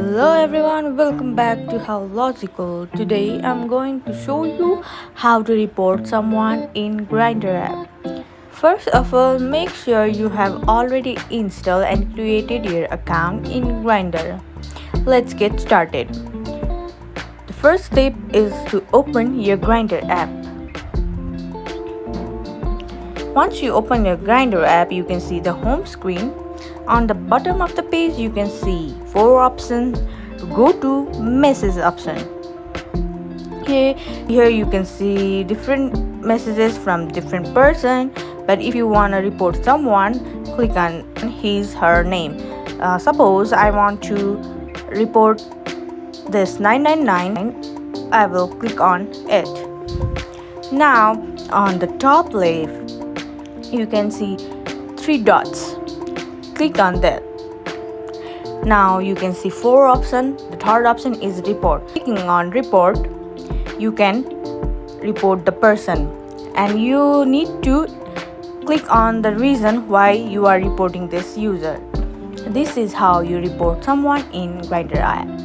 Hello everyone, welcome back to How Logical. Today I'm going to show you how to report someone in Grindr app. First of all, make sure you have already installed and created your account in Grindr. Let's get started. The first step is to open your Grindr app. Once you open your Grindr app, you can see the home screen. On the bottom of the page, you can see 4 options. Go to message option. Here you can see different messages from different person. But if you want to report someone, click on his/her name. Suppose I want to report this 999. I will click on it. Now on the top left, you can see 3 dots. Click on that. Now you can see 4 options. The third option is report. Clicking on report, you can report the person, and you need to click on the reason why you are reporting this user. This is how you report someone in Grindr app.